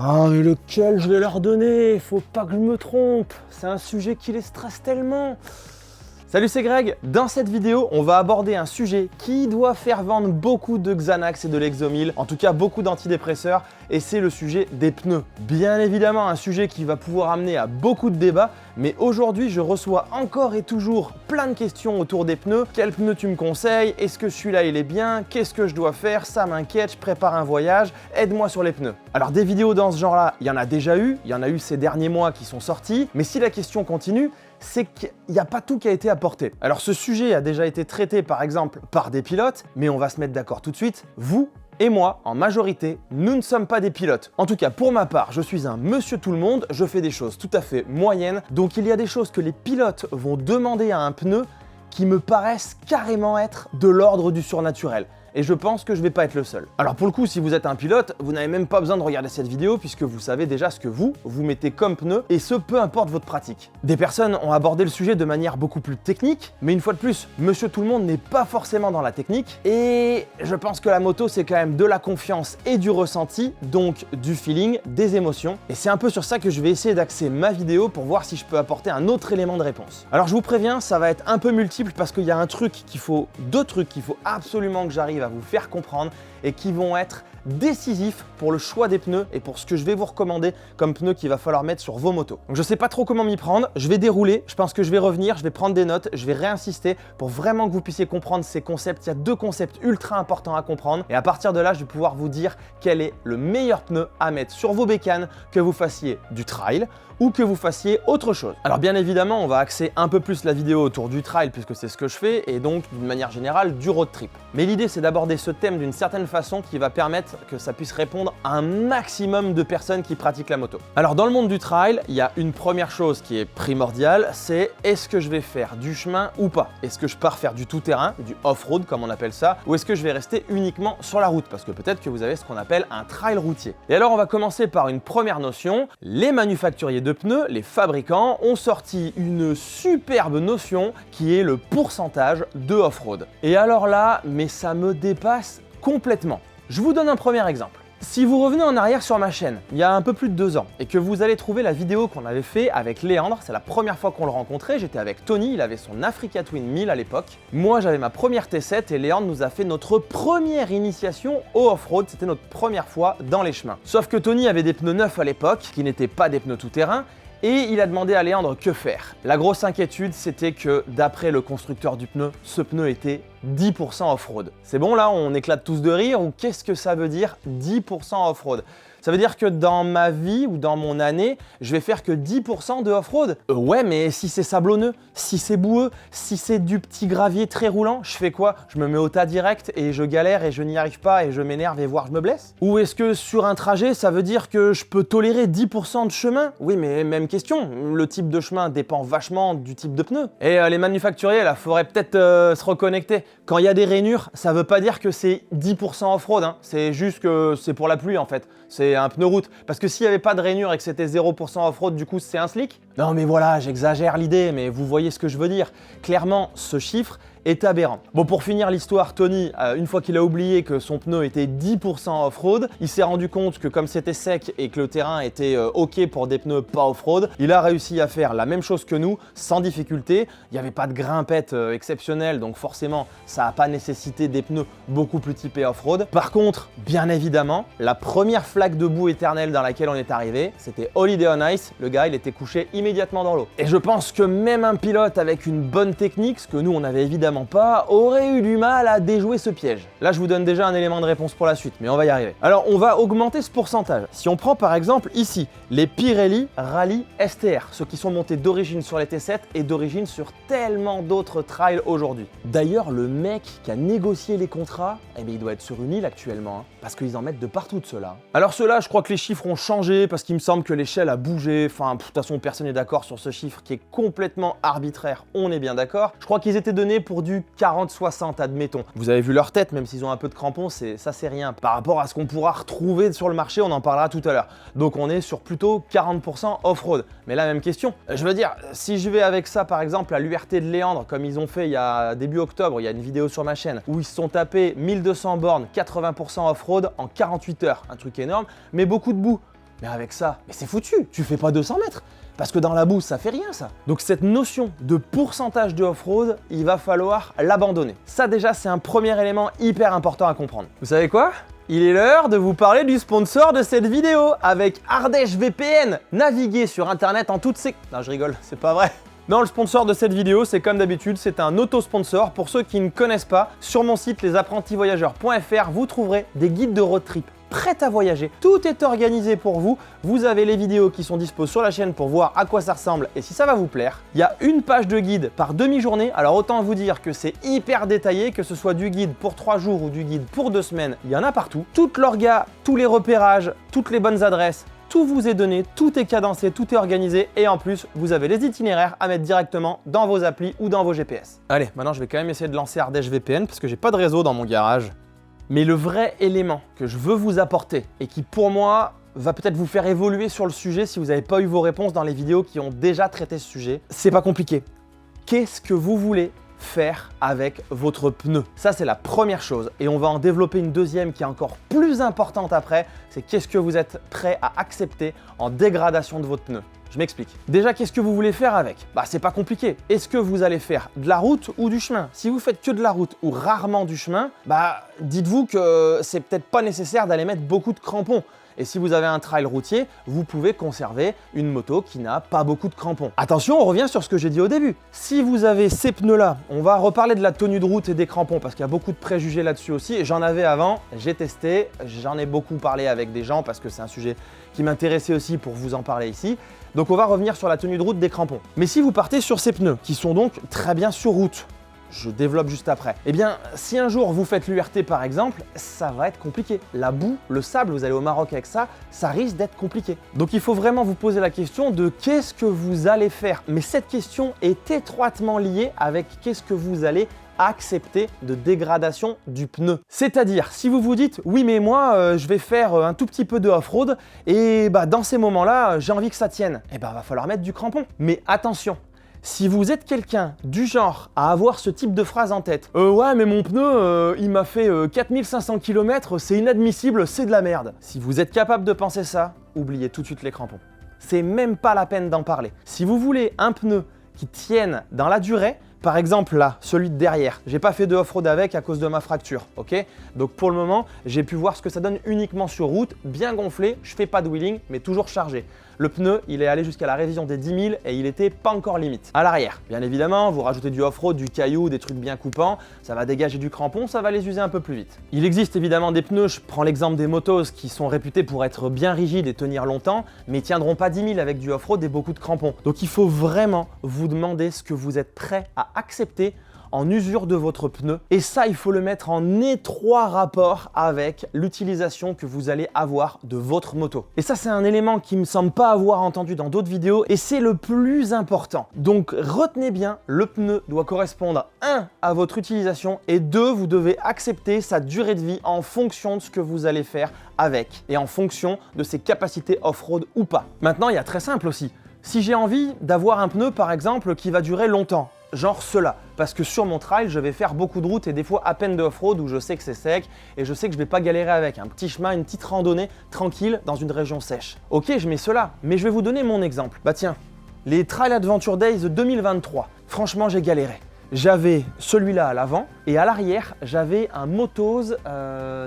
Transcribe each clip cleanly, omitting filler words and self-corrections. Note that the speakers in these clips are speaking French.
Ah, mais lequel je vais leur donner? Faut pas que je me trompe. C'est un sujet qui les stresse tellement. Salut, c'est Greg. Dans cette vidéo, on va aborder un sujet qui doit faire vendre beaucoup de Xanax et de Lexomil, en tout cas beaucoup d'antidépresseurs, et c'est le sujet des pneus. Bien évidemment, un sujet qui va pouvoir amener à beaucoup de débats, mais aujourd'hui, je reçois encore et toujours plein de questions autour des pneus. Quel pneu tu me conseilles? Est-ce que celui-là, il est bien? Qu'est-ce que je dois faire? Ça m'inquiète, je prépare un voyage, aide-moi sur les pneus. Alors, des vidéos dans ce genre-là, il y en a déjà eu, il y en a eu ces derniers mois qui sont sortis, mais si la question continue, c'est qu'il n'y a pas tout qui a été apporté. Alors ce sujet a déjà été traité par exemple par des pilotes, mais on va se mettre d'accord tout de suite, vous et moi, en majorité, nous ne sommes pas des pilotes. En tout cas, pour ma part, je suis un monsieur tout le monde, je fais des choses tout à fait moyennes, donc il y a des choses que les pilotes vont demander à un pneu qui me paraissent carrément être de l'ordre du surnaturel. Et je pense que je vais pas être le seul. Alors pour le coup, si vous êtes un pilote, vous n'avez même pas besoin de regarder cette vidéo puisque vous savez déjà ce que vous mettez comme pneu et ce peu importe votre pratique. Des personnes ont abordé le sujet de manière beaucoup plus technique, mais une fois de plus, monsieur tout le monde n'est pas forcément dans la technique et je pense que la moto c'est quand même de la confiance et du ressenti, donc du feeling, des émotions. Et c'est un peu sur ça que je vais essayer d'axer ma vidéo pour voir si je peux apporter un autre élément de réponse. Alors je vous préviens, ça va être un peu multiple parce qu'il y a deux trucs qu'il faut absolument que j'arrive à vous faire comprendre et qui vont être décisifs pour le choix des pneus et pour ce que je vais vous recommander comme pneus qu'il va falloir mettre sur vos motos. Donc je sais pas trop comment m'y prendre, je vais dérouler, je pense que je vais revenir, je vais prendre des notes, je vais réinsister pour vraiment que vous puissiez comprendre ces concepts. Il y a deux concepts ultra importants à comprendre et à partir de là, je vais pouvoir vous dire quel est le meilleur pneu à mettre sur vos bécanes, que vous fassiez du trail ou que vous fassiez autre chose. Alors bien évidemment, on va axer un peu plus la vidéo autour du trail puisque c'est ce que je fais et donc d'une manière générale du road trip. Mais l'idée c'est d'aborder ce thème d'une certaine façon qui va permettre que ça puisse répondre à un maximum de personnes qui pratiquent la moto. Alors dans le monde du trail, il y a une première chose qui est primordiale, c'est est-ce que je vais faire du chemin ou pas? Est-ce que je pars faire du tout-terrain, du off-road comme on appelle ça, ou est-ce que je vais rester uniquement sur la route? Parce que peut-être que vous avez ce qu'on appelle un trail routier. Et alors on va commencer par une première notion. Les manufacturiers de pneus, les fabricants, ont sorti une superbe notion qui est le pourcentage de off-road. Et alors là, mais ça me dépasse complètement. Je vous donne un premier exemple. Si vous revenez en arrière sur ma chaîne, il y a un peu plus de 2 ans, et que vous allez trouver la vidéo qu'on avait fait avec Léandre, c'est la première fois qu'on le rencontrait, j'étais avec Tony, il avait son Africa Twin 1000 à l'époque. Moi j'avais ma première T7 et Léandre nous a fait notre première initiation au off-road, c'était notre première fois dans les chemins. Sauf que Tony avait des pneus neufs à l'époque, qui n'étaient pas des pneus tout-terrain, et il a demandé à Léandre que faire. La grosse inquiétude, c'était que d'après le constructeur du pneu, ce pneu était 10% off-road. C'est bon là, on éclate tous de rire ou qu'est-ce que ça veut dire 10% off-road? Ça veut dire que dans ma vie ou dans mon année, je vais faire que 10% de off-road? Ouais, mais si c'est sablonneux, si c'est boueux, si c'est du petit gravier très roulant, je fais quoi? Je me mets au tas direct et je galère et je n'y arrive pas et je m'énerve et voire je me blesse? Ou est-ce que sur un trajet, ça veut dire que je peux tolérer 10% de chemin? Oui, mais même question, le type de chemin dépend vachement du type de pneu. Et les manufacturiers, là, faudrait peut-être se reconnecter. Quand il y a des rainures, ça veut pas dire que c'est 10% off-road, hein. C'est juste que c'est pour la pluie en fait. C'est un pneu route. Parce que s'il n'y avait pas de rainure et que c'était 0% off-road, du coup c'est un slick? Non mais voilà, j'exagère l'idée, mais vous voyez ce que je veux dire. Clairement, ce chiffre est aberrant. Bon, pour finir l'histoire, Tony, une fois qu'il a oublié que son pneu était 10% off-road, il s'est rendu compte que comme c'était sec et que le terrain était ok pour des pneus pas off-road, il a réussi à faire la même chose que nous, sans difficulté. Il n'y avait pas de grimpette exceptionnelle, donc forcément, ça n'a pas nécessité des pneus beaucoup plus typés off-road. Par contre, bien évidemment, la première flaque de boue éternelle dans laquelle on est arrivé, c'était Holiday on Ice. Le gars, il était couché immédiatement dans l'eau. Et je pense que même un pilote avec une bonne technique, ce que nous, on avait évidemment pas, aurait eu du mal à déjouer ce piège. Là, je vous donne déjà un élément de réponse pour la suite, mais on va y arriver. Alors, on va augmenter ce pourcentage. Si on prend par exemple ici, les Pirelli Rally STR, ceux qui sont montés d'origine sur les T7 et d'origine sur tellement d'autres trails aujourd'hui. D'ailleurs, le mec qui a négocié les contrats, eh bien, il doit être sur une île actuellement, hein, parce qu'ils en mettent de partout de ceux-là. Alors ceux-là, je crois que les chiffres ont changé, parce qu'il me semble que l'échelle a bougé. Enfin, de toute façon, personne n'est d'accord sur ce chiffre qui est complètement arbitraire, on est bien d'accord. Je crois qu'ils étaient donnés pour du 40-60, admettons. Vous avez vu leur tête, même s'ils ont un peu de crampons, ça c'est rien. Par rapport à ce qu'on pourra retrouver sur le marché, on en parlera tout à l'heure. Donc on est sur plutôt 40% off-road. Mais la même question, je veux dire, si je vais avec ça par exemple à l'URT de Léandre, comme ils ont fait il y a début octobre, il y a une vidéo sur ma chaîne, où ils se sont tapés 1200 bornes, 80% off-road en 48 heures. Un truc énorme, mais beaucoup de boue. Mais avec ça, mais c'est foutu, tu fais pas 200 mètres. Parce que dans la boue, ça fait rien ça. Donc cette notion de pourcentage de off-road, il va falloir l'abandonner. Ça déjà, c'est un premier élément hyper important à comprendre. Vous savez quoi ? Il est l'heure de vous parler du sponsor de cette vidéo avec Ardèche VPN. Naviguez sur internet en toute sécurité. Non, je rigole, c'est pas vrai. Non, le sponsor de cette vidéo, c'est comme d'habitude, c'est un auto-sponsor. Pour ceux qui ne connaissent pas, sur mon site lesapprentisvoyageurs.fr, vous trouverez des guides de road trip prêts à voyager. Tout est organisé pour vous. Vous avez les vidéos qui sont dispo sur la chaîne pour voir à quoi ça ressemble et si ça va vous plaire. Il y a une page de guide par demi-journée. Alors autant vous dire que c'est hyper détaillé, que ce soit du guide pour 3 jours ou du guide pour 2 semaines, il y en a partout. Toute l'orga, tous les repérages, toutes les bonnes adresses, tout vous est donné, tout est cadencé, tout est organisé et en plus, vous avez les itinéraires à mettre directement dans vos applis ou dans vos GPS. Allez, maintenant je vais quand même essayer de lancer Ardèche VPN parce que j'ai pas de réseau dans mon garage. Mais le vrai élément que je veux vous apporter et qui pour moi va peut-être vous faire évoluer sur le sujet si vous n'avez pas eu vos réponses dans les vidéos qui ont déjà traité ce sujet, c'est pas compliqué. Qu'est-ce que vous voulez faire avec votre pneu? Ça, c'est la première chose. Et on va en développer une deuxième qui est encore plus importante après. C'est qu'est-ce que vous êtes prêt à accepter en dégradation de votre pneu? Je m'explique. Déjà, qu'est-ce que vous voulez faire avec? Bah, c'est pas compliqué. Est-ce que vous allez faire de la route ou du chemin? Si vous faites que de la route ou rarement du chemin, bah, dites-vous que c'est peut-être pas nécessaire d'aller mettre beaucoup de crampons. Et si vous avez un trail routier, vous pouvez conserver une moto qui n'a pas beaucoup de crampons. Attention, on revient sur ce que j'ai dit au début. Si vous avez ces pneus-là, on va reparler de la tenue de route et des crampons parce qu'il y a beaucoup de préjugés là-dessus aussi. J'en avais avant, j'ai testé, j'en ai beaucoup parlé avec des gens parce que c'est un sujet qui m'intéressait aussi pour vous en parler ici. Donc on va revenir sur la tenue de route des crampons. Mais si vous partez sur ces pneus, qui sont donc très bien sur route, je développe juste après. Eh bien, si un jour vous faites l'URT par exemple, ça va être compliqué. La boue, le sable, vous allez au Maroc avec ça, ça risque d'être compliqué. Donc il faut vraiment vous poser la question de qu'est-ce que vous allez faire. Mais cette question est étroitement liée avec qu'est-ce que vous allez accepter de dégradation du pneu. C'est-à-dire, si vous vous dites, oui mais moi je vais faire un tout petit peu de off-road et bah, dans ces moments-là, j'ai envie que ça tienne, et bah va falloir mettre du crampon. Mais attention, si vous êtes quelqu'un du genre à avoir ce type de phrase en tête, ouais mais mon pneu il m'a fait 4500 km, c'est inadmissible, c'est de la merde. Si vous êtes capable de penser ça, oubliez tout de suite les crampons. C'est même pas la peine d'en parler. Si vous voulez un pneu qui tienne dans la durée, par exemple là, celui de derrière, j'ai pas fait de off-road avec à cause de ma fracture, ok? Donc pour le moment, j'ai pu voir ce que ça donne uniquement sur route, bien gonflé, je fais pas de wheeling, mais toujours chargé. Le pneu, il est allé jusqu'à la révision des 10 000 et il était pas encore limite. À l'arrière, bien évidemment, vous rajoutez du off-road, du caillou, des trucs bien coupants, ça va dégager du crampon, ça va les user un peu plus vite. Il existe évidemment des pneus, je prends l'exemple des motos qui sont réputés pour être bien rigides et tenir longtemps, mais tiendront pas 10 000 avec du off-road et beaucoup de crampons. Donc il faut vraiment vous demander ce que vous êtes prêt à accepter en usure de votre pneu. Et ça, il faut le mettre en étroit rapport avec l'utilisation que vous allez avoir de votre moto. Et ça, c'est un élément qui me semble pas avoir entendu dans d'autres vidéos et c'est le plus important. Donc, retenez bien, le pneu doit correspondre 1 à votre utilisation et 2, vous devez accepter sa durée de vie en fonction de ce que vous allez faire avec et en fonction de ses capacités off-road ou pas. Maintenant, il y a très simple aussi. Si j'ai envie d'avoir un pneu, par exemple, qui va durer longtemps, genre cela, parce que sur mon trail, je vais faire beaucoup de routes et des fois à peine de off-road où je sais que c'est sec et je sais que je vais pas galérer avec un petit chemin, une petite randonnée tranquille dans une région sèche. Ok, je mets cela, mais je vais vous donner mon exemple. Bah tiens, les Trail Adventure Days 2023, franchement j'ai galéré. J'avais celui-là à l'avant et à l'arrière, j'avais un Motoz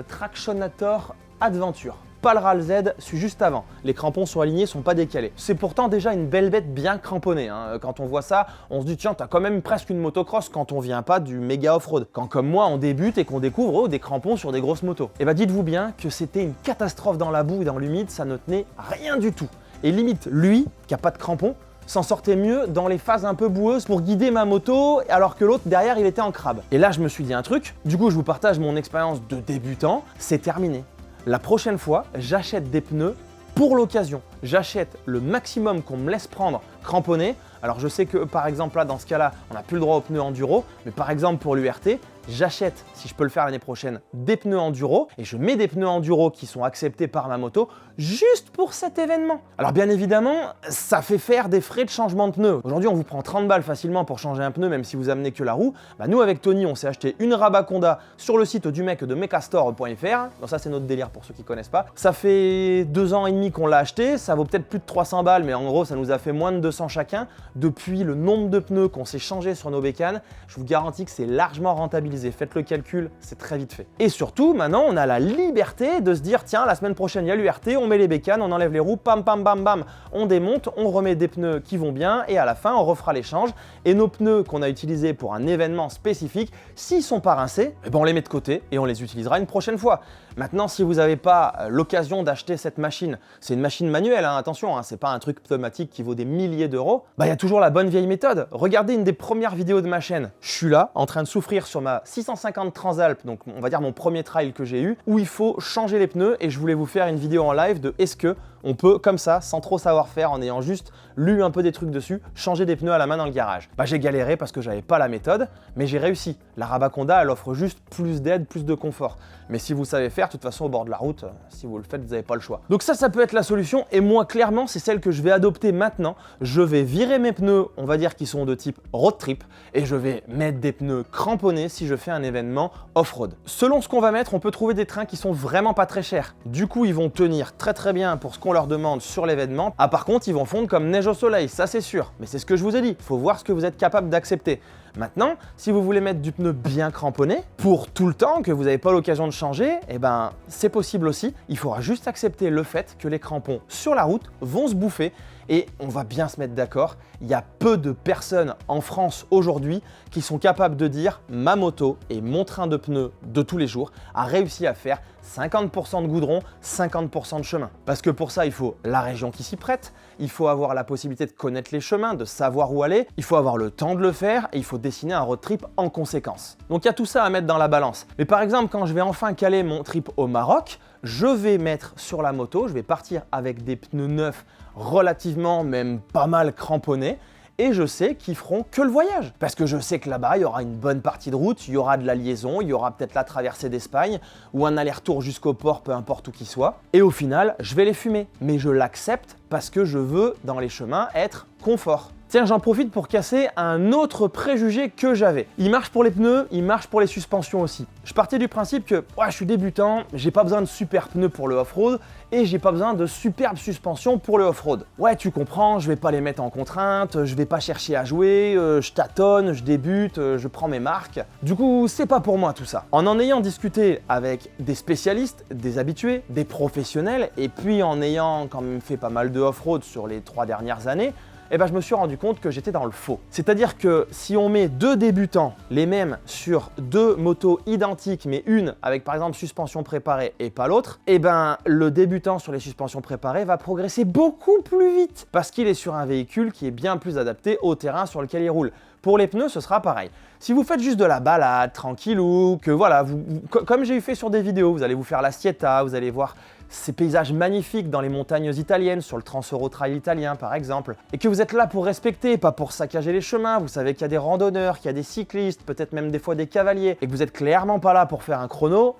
Tractionator Adventure. Pas le RAL Z, celui juste avant. Les crampons sont alignés, sont pas décalés. C'est pourtant déjà une belle bête bien cramponnée. Hein. Quand on voit ça, on se dit tiens, t'as quand même presque une motocross quand on vient pas du méga off-road. Quand comme moi, on débute et qu'on découvre des crampons sur des grosses motos. Et bah dites-vous bien que c'était une catastrophe dans la boue et dans l'humide, ça ne tenait rien du tout. Et limite, lui, qui a pas de crampons, s'en sortait mieux dans les phases un peu boueuses pour guider ma moto, alors que l'autre derrière il était en crabe. Et là je me suis dit un truc, du coup je vous partage mon expérience de débutant, c'est terminé. La prochaine fois, j'achète des pneus pour l'occasion. J'achète le maximum qu'on me laisse prendre cramponné. Alors je sais que par exemple là dans ce cas-là, on n'a plus le droit aux pneus enduro, mais par exemple pour l'URT, j'achète, si je peux le faire l'année prochaine, des pneus enduro et je mets des pneus enduro qui sont acceptés par ma moto juste pour cet événement. Alors bien évidemment, ça fait faire des frais de changement de pneus. Aujourd'hui, on vous prend 30 balles facilement pour changer un pneu, même si vous amenez que la roue. Bah, nous, avec Tony, on s'est acheté une Rabaconda sur le site du mec de mecastore.fr. Donc ça, c'est notre délire pour ceux qui connaissent pas. Ça fait 2 ans et demi qu'on l'a acheté. Ça vaut peut-être plus de 300 balles, mais en gros, ça nous a fait moins de 200 chacun. Depuis le nombre de pneus qu'on s'est changé sur nos bécanes, je vous garantis que c'est largement rentabilisé. Faites le calcul, c'est très vite fait. Et surtout, maintenant, on a la liberté de se dire, tiens, la semaine prochaine, il y a l'URT, on met les bécanes, on enlève les roues, pam, pam, bam, bam, on démonte, on remet des pneus qui vont bien et à la fin, on refera l'échange. Et nos pneus qu'on a utilisés pour un événement spécifique, s'ils sont pas rincés, eh ben on les met de côté et on les utilisera une prochaine fois. Maintenant, si vous n'avez pas l'occasion d'acheter cette machine, c'est une machine manuelle, hein, attention, hein, c'est pas un truc pneumatique qui vaut des milliers d'euros, bah il y a toujours la bonne vieille méthode. Regardez une des premières vidéos de ma chaîne. Je suis là, en train de souffrir sur ma 650 Transalp, donc on va dire mon premier trail que j'ai eu, où il faut changer les pneus et je voulais vous faire une vidéo en live de est-ce que on peut, comme ça, sans trop savoir faire, en ayant juste lu un peu des trucs dessus, changer des pneus à la main dans le garage. Bah j'ai galéré parce que j'avais pas la méthode, mais j'ai réussi. La Rabaconda, elle offre juste plus d'aide, plus de confort. Mais si vous savez faire, de toute façon, au bord de la route, si vous le faites, vous n'avez pas le choix. Donc ça peut être la solution, et moi, clairement, c'est celle que je vais adopter maintenant. Je vais virer mes pneus, on va dire qu'ils sont de type road trip, et je vais mettre des pneus cramponnés si je fais un événement off-road. Selon ce qu'on va mettre, on peut trouver des trains qui sont vraiment pas très chers. Du coup, ils vont tenir très très bien pour ce qu'on leur demande sur l'événement. Ah, par contre, ils vont fondre comme neige au soleil, ça c'est sûr. Mais c'est ce que je vous ai dit, il faut voir ce que vous êtes capable d'accepter. Maintenant, si vous voulez mettre du pneu bien cramponné, pour tout le temps, que vous n'avez pas l'occasion de changer, eh ben, c'est possible aussi. Il faudra juste accepter le fait que les crampons sur la route vont se bouffer et on va bien se mettre d'accord. Il y a peu de personnes en France aujourd'hui qui sont capables de dire « ma moto et mon train de pneus de tous les jours a réussi à faire 50% de goudron, 50% de chemin ». Parce que pour ça, il faut la région qui s'y prête, il faut avoir la possibilité de connaître les chemins, de savoir où aller, il faut avoir le temps de le faire et il faut dessiner un road trip en conséquence. Donc il y a tout ça à mettre dans la balance. Mais par exemple, quand je vais enfin caler mon trip au Maroc, je vais mettre sur la moto, je vais partir avec des pneus neufs relativement, même pas mal cramponnés, et je sais qu'ils feront que le voyage. Parce que je sais que là-bas, il y aura une bonne partie de route, il y aura de la liaison, il y aura peut-être la traversée d'Espagne, ou un aller-retour jusqu'au port, peu importe où qu'il soit. Et au final, je vais les fumer. Mais je l'accepte parce que je veux, dans les chemins, être confort. Tiens, j'en profite pour casser un autre préjugé que j'avais. Il marche pour les pneus, il marche pour les suspensions aussi. Je partais du principe que ouais, je suis débutant, j'ai pas besoin de super pneus pour le off-road et j'ai pas besoin de superbes suspensions pour le off-road. Ouais, tu comprends, je vais pas les mettre en contrainte, je vais pas chercher à jouer, je tâtonne, je débute, je prends mes marques. Du coup, c'est pas pour moi tout ça. En ayant discuté avec des spécialistes, des habitués, des professionnels et puis en ayant quand même fait pas mal de off-road sur les 3 dernières années, eh ben, je me suis rendu compte que j'étais dans le faux. C'est-à-dire que si on met 2 débutants, les mêmes, sur 2 motos identiques, mais une avec par exemple suspension préparée et pas l'autre, eh ben, le débutant sur les suspensions préparées va progresser beaucoup plus vite parce qu'il est sur un véhicule qui est bien plus adapté au terrain sur lequel il roule. Pour les pneus, ce sera pareil. Si vous faites juste de la balade, tranquille, ou que voilà, comme j'ai fait sur des vidéos, vous allez vous faire la Sietta, vous allez voir ces paysages magnifiques dans les montagnes italiennes, sur le Trans-Euro-Trail italien par exemple, et que vous êtes là pour respecter, pas pour saccager les chemins, vous savez qu'il y a des randonneurs, qu'il y a des cyclistes, peut-être même des fois des cavaliers, et que vous êtes clairement pas là pour faire un chrono,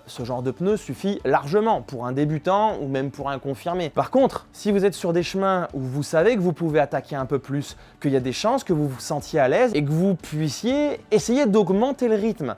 ce genre de pneu suffit largement pour un débutant ou même pour un confirmé. Par contre, si vous êtes sur des chemins où vous savez que vous pouvez attaquer un peu plus, qu'il y a des chances que vous vous sentiez à l'aise et que vous puissiez essayer d'augmenter le rythme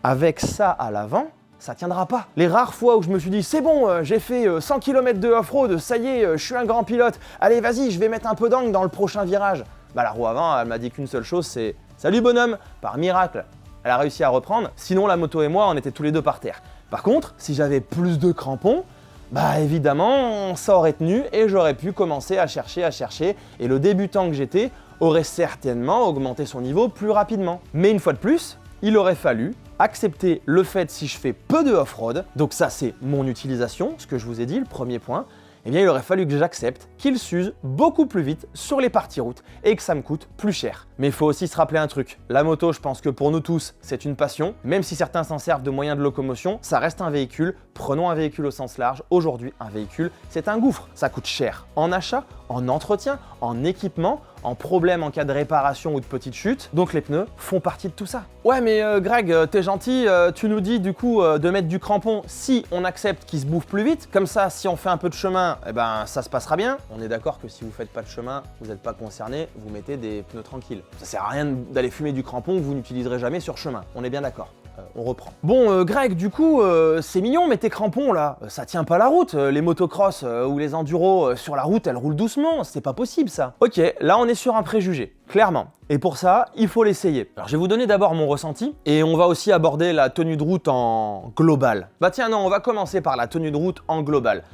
avec ça à l'avant, ça tiendra pas. Les rares fois où je me suis dit c'est bon, j'ai fait 100 km de off-road, ça y est, je suis un grand pilote, allez vas-y, je vais mettre un peu d'angle dans le prochain virage. Bah la roue avant, elle m'a dit qu'une seule chose, c'est salut bonhomme, par miracle. Elle a réussi à reprendre, sinon la moto et moi, on était tous les deux par terre. Par contre, si j'avais plus de crampons, bah évidemment, ça aurait tenu et j'aurais pu commencer à chercher, et le débutant que j'étais aurait certainement augmenté son niveau plus rapidement. Mais une fois de plus, il aurait fallu accepter le fait si je fais peu de off-road, donc ça c'est mon utilisation, ce que je vous ai dit, le premier point, eh bien il aurait fallu que j'accepte qu'il s'use beaucoup plus vite sur les parties routes et que ça me coûte plus cher. Mais il faut aussi se rappeler un truc, la moto je pense que pour nous tous c'est une passion, même si certains s'en servent de moyen de locomotion, ça reste un véhicule, prenons un véhicule au sens large, aujourd'hui un véhicule c'est un gouffre, ça coûte cher en achat, en entretien, en équipement, en problème en cas de réparation ou de petite chute. Donc les pneus font partie de tout ça. Ouais mais Greg, t'es gentil, tu nous dis du coup de mettre du crampon si on accepte qu'il se bouffe plus vite. Comme ça, si on fait un peu de chemin, eh ben ça se passera bien. On est d'accord que si vous faites pas de chemin, vous n'êtes pas concerné, vous mettez des pneus tranquilles. Ça sert à rien d'aller fumer du crampon que vous n'utiliserez jamais sur chemin. On est bien d'accord. On reprend. Bon Greg, du coup, c'est mignon mais tes crampons là, ça tient pas la route. Les motocross ou les enduros sur la route, elles roulent doucement, c'est pas possible ça. Ok, là on est sur un préjugé, clairement. Et pour ça, il faut l'essayer. Alors je vais vous donner d'abord mon ressenti et on va aussi aborder la tenue de route en global. Bah tiens non, on va commencer par la tenue de route en global.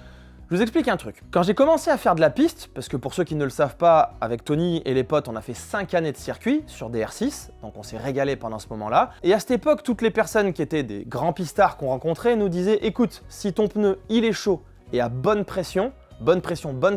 Je vous explique un truc. Quand j'ai commencé à faire de la piste, parce que pour ceux qui ne le savent pas, avec Tony et les potes, on a fait 5 années de circuit sur des R6, donc on s'est régalé pendant ce moment-là. Et à cette époque, toutes les personnes qui étaient des grands pistards qu'on rencontrait nous disaient « Écoute, si ton pneu il est chaud et à bonne pression, bonne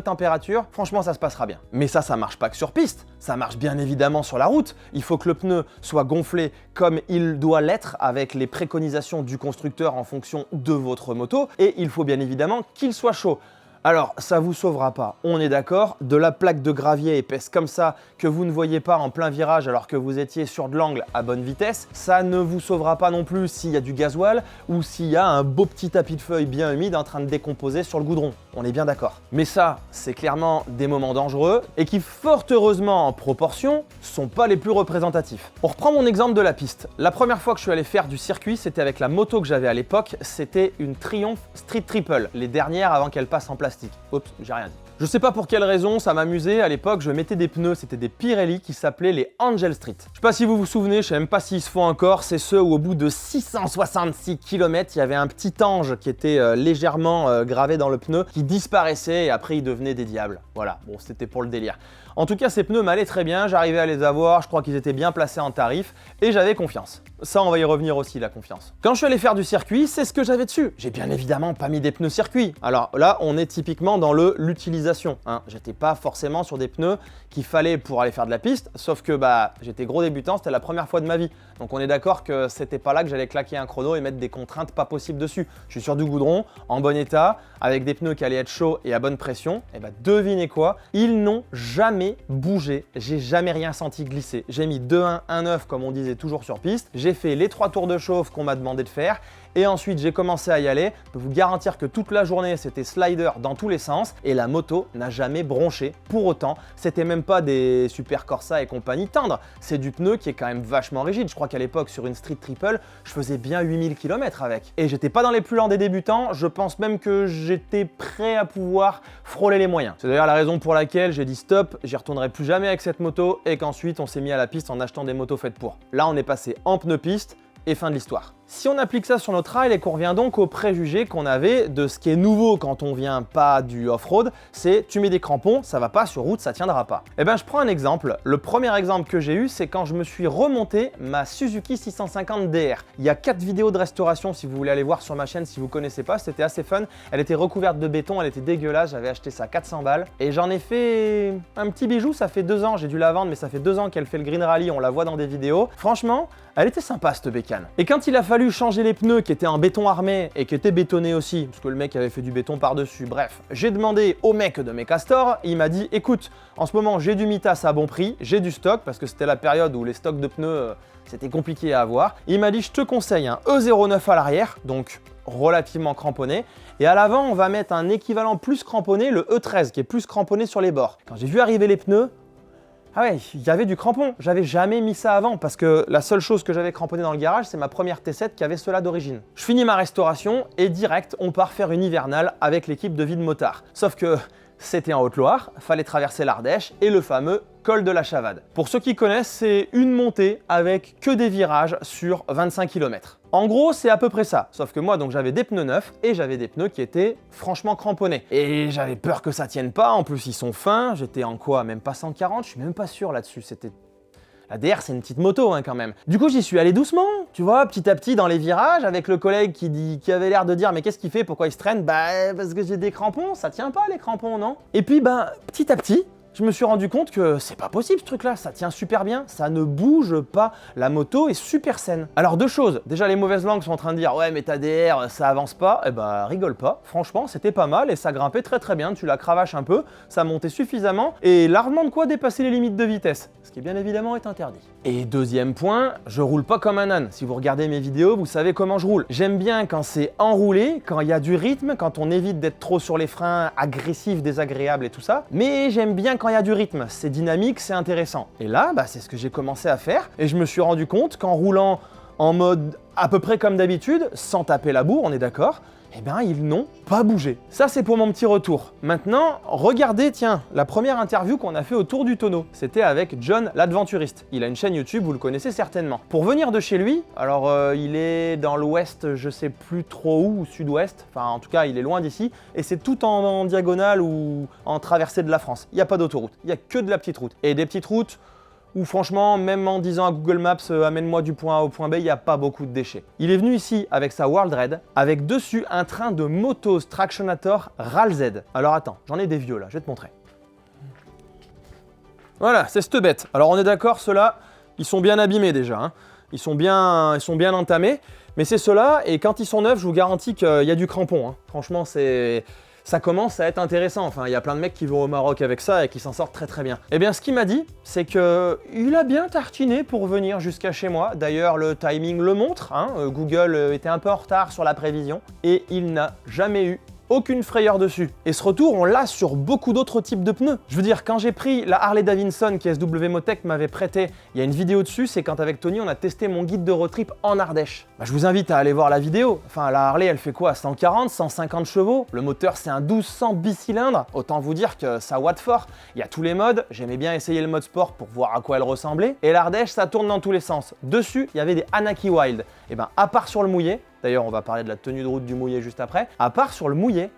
température, franchement ça se passera bien. » Mais ça marche pas que sur piste, ça marche bien évidemment sur la route. Il faut que le pneu soit gonflé comme il doit l'être avec les préconisations du constructeur en fonction de votre moto et il faut bien évidemment qu'il soit chaud. Alors, ça vous sauvera pas, on est d'accord, de la plaque de gravier épaisse comme ça que vous ne voyez pas en plein virage alors que vous étiez sur de l'angle à bonne vitesse, ça ne vous sauvera pas non plus s'il y a du gasoil ou s'il y a un beau petit tapis de feuilles bien humide en train de décomposer sur le goudron. On est bien d'accord. Mais ça, c'est clairement des moments dangereux et qui, fort heureusement en proportion, sont pas les plus représentatifs. On reprend mon exemple de la piste. La première fois que je suis allé faire du circuit, c'était avec la moto que j'avais à l'époque, c'était une Triumph Street Triple, les dernières avant qu'elle passe en plastique. Oups, j'ai rien dit. Je sais pas pour quelle raison, ça m'amusait, à l'époque je mettais des pneus, c'était des Pirelli qui s'appelaient les Angel Street. Je sais pas si vous vous souvenez, je sais même pas s'ils se font encore, c'est ceux où au bout de 666 km, il y avait un petit ange qui était légèrement gravé dans le pneu, qui disparaissait et après il devenait des diables. Voilà, bon c'était pour le délire. En tout cas, ces pneus m'allaient très bien, j'arrivais à les avoir, je crois qu'ils étaient bien placés en tarif et j'avais confiance. Ça, on va y revenir aussi, la confiance. Quand je suis allé faire du circuit, c'est ce que j'avais dessus. J'ai bien évidemment pas mis des pneus circuit. Alors là, on est typiquement dans l'utilisation. Hein. J'étais pas forcément sur des pneus qu'il fallait pour aller faire de la piste, sauf que j'étais gros débutant, c'était la première fois de ma vie. Donc on est d'accord que c'était pas là que j'allais claquer un chrono et mettre des contraintes pas possibles dessus. Je suis sur du goudron, en bon état, avec des pneus qui allaient être chauds et à bonne pression. Et devinez quoi, ils n'ont jamais bougé, j'ai jamais rien senti glisser. J'ai mis 2-1, 1-9 comme on disait toujours sur piste. J'ai fait les 3 tours de chauffe qu'on m'a demandé de faire et ensuite j'ai commencé à y aller. Je peux vous garantir que toute la journée c'était slider dans tous les sens et la moto n'a jamais bronché. Pour autant, c'était même pas des Super Corsa et compagnie tendre, c'est du pneu qui est quand même vachement rigide. Je crois qu'à l'époque sur une Street Triple, je faisais bien 8000 km avec. Et j'étais pas dans les plus lents des débutants, je pense même que j'étais prêt à pouvoir frôler les moyens. C'est d'ailleurs la raison pour laquelle j'ai dit stop, j'y retournerai plus jamais avec cette moto et qu'ensuite on s'est mis à la piste en achetant des motos faites pour. Là on est passé en pneu piste et fin de l'histoire. Si on applique ça sur notre trail et qu'on revient donc aux préjugés qu'on avait de ce qui est nouveau quand on vient pas du off-road, c'est tu mets des crampons, ça va pas sur route, ça tiendra pas. Eh ben je prends un exemple. Le premier exemple que j'ai eu, c'est quand je me suis remonté ma Suzuki 650 DR. Il y a 4 vidéos de restauration si vous voulez aller voir sur ma chaîne si vous connaissez pas, c'était assez fun. Elle était recouverte de béton, elle était dégueulasse, j'avais acheté ça 400 balles et j'en ai fait un petit bijou, ça fait 2 ans, j'ai dû la vendre mais ça fait 2 ans qu'elle fait le Green Rally, on la voit dans des vidéos. Franchement, elle était sympa cette bécane. Et quand il a fallu changer les pneus qui étaient en béton armé et qui étaient bétonnés aussi, parce que le mec avait fait du béton par-dessus, bref, j'ai demandé au mec de Mecastor, il m'a dit écoute, en ce moment j'ai du Mitas à bon prix, j'ai du stock, parce que c'était la période où les stocks de pneus c'était compliqué à avoir. Il m'a dit je te conseille un E09 à l'arrière, donc relativement cramponné, et à l'avant on va mettre un équivalent plus cramponné, le E13 qui est plus cramponné sur les bords. Quand j'ai vu arriver les pneus, ah ouais, il y avait du crampon, j'avais jamais mis ça avant parce que la seule chose que j'avais cramponné dans le garage, c'est ma première T7 qui avait cela d'origine. Je finis ma restauration et direct, on part faire une hivernale avec l'équipe de Vide Motard. Sauf que c'était en Haute-Loire, fallait traverser l'Ardèche et le fameux col de la Chavade. Pour ceux qui connaissent, c'est une montée avec que des virages sur 25 km. En gros, c'est à peu près ça. Sauf que moi, donc j'avais des pneus neufs et j'avais des pneus qui étaient franchement cramponnés. Et j'avais peur que ça tienne pas. En plus, ils sont fins. J'étais en quoi? Même pas 140. Je suis même pas sûr là-dessus. C'était... La DR, c'est une petite moto quand même. Du coup, j'y suis allé doucement, tu vois, petit à petit dans les virages, avec le collègue qui avait l'air de dire mais qu'est-ce qu'il fait, pourquoi il se traîne? Bah parce que j'ai des crampons, ça tient pas les crampons, non? Et puis petit à petit, je me suis rendu compte que c'est pas possible ce truc-là, ça tient super bien, ça ne bouge pas, la moto est super saine. Alors deux choses, déjà les mauvaises langues sont en train de dire ouais mais ta DR ça avance pas, eh ben rigole pas, franchement c'était pas mal et ça grimpait très bien, tu la cravaches un peu, ça montait suffisamment et largement de quoi dépasser les limites de vitesse, ce qui bien évidemment est interdit. Et deuxième point, je roule pas comme un âne, si vous regardez mes vidéos vous savez comment je roule. J'aime bien quand c'est enroulé, quand il y a du rythme, quand on évite d'être trop sur les freins agressifs, désagréables et tout ça, mais j'aime bien quand il y a du rythme, c'est dynamique, c'est intéressant. Et là, bah, c'est ce que j'ai commencé à faire et je me suis rendu compte qu'en roulant en mode à peu près comme d'habitude, sans taper la bourre, on est d'accord, eh bien ils n'ont pas bougé. Ça c'est pour mon petit retour. Maintenant, regardez, tiens, la première interview qu'on a fait autour du tonneau. C'était avec John l'Adventuriste. Il a une chaîne YouTube, vous le connaissez certainement. Pour venir de chez lui, alors il est dans l'ouest, je sais plus trop où, ou sud-ouest, enfin en tout cas il est loin d'ici, et c'est tout en diagonale ou en traversée de la France. Il n'y a pas d'autoroute, il n'y a que de la petite route. Et des petites routes où franchement, même en disant à Google Maps amène-moi du point A au point B, il n'y a pas beaucoup de déchets. Il est venu ici avec sa World Raid, avec dessus un train de Motos Tractionator RAL-Z. Alors attends, j'en ai des vieux là, je vais te montrer. Voilà, c'est cette bête. Alors on est d'accord, ceux-là, ils sont bien abîmés déjà, hein. Ils sont bien entamés, mais c'est ceux-là, et quand ils sont neufs, je vous garantis qu'il y a du crampon, hein. Franchement, ça commence à être intéressant. Enfin, il y a plein de mecs qui vont au Maroc avec ça et qui s'en sortent très bien. Eh bien, ce qu'il m'a dit, c'est qu'il a bien tartiné pour venir jusqu'à chez moi. D'ailleurs, le timing le montre, hein. Google était un peu en retard sur la prévision et il n'a jamais eu aucune frayeur dessus. Et ce retour, on l'a sur beaucoup d'autres types de pneus. Je veux dire, quand j'ai pris la Harley Davidson qu'SW Motech m'avait prêté, il y a une vidéo dessus, c'est quand avec Tony, on a testé mon guide de road trip en Ardèche. Bah, je vous invite à aller voir la vidéo. Enfin, la Harley, elle fait quoi? 140, 150 chevaux. Le moteur, c'est un 1200 bicylindre. Autant vous dire que ça watt fort. Il y a tous les modes. J'aimais bien essayer le mode sport pour voir à quoi elle ressemblait. Et l'Ardèche, ça tourne dans tous les sens. Dessus, il y avait des Anaki Wild. Et ben, à part sur le mouillé, d'ailleurs, on va parler de la tenue de route du mouillé juste après. À part sur le mouillé,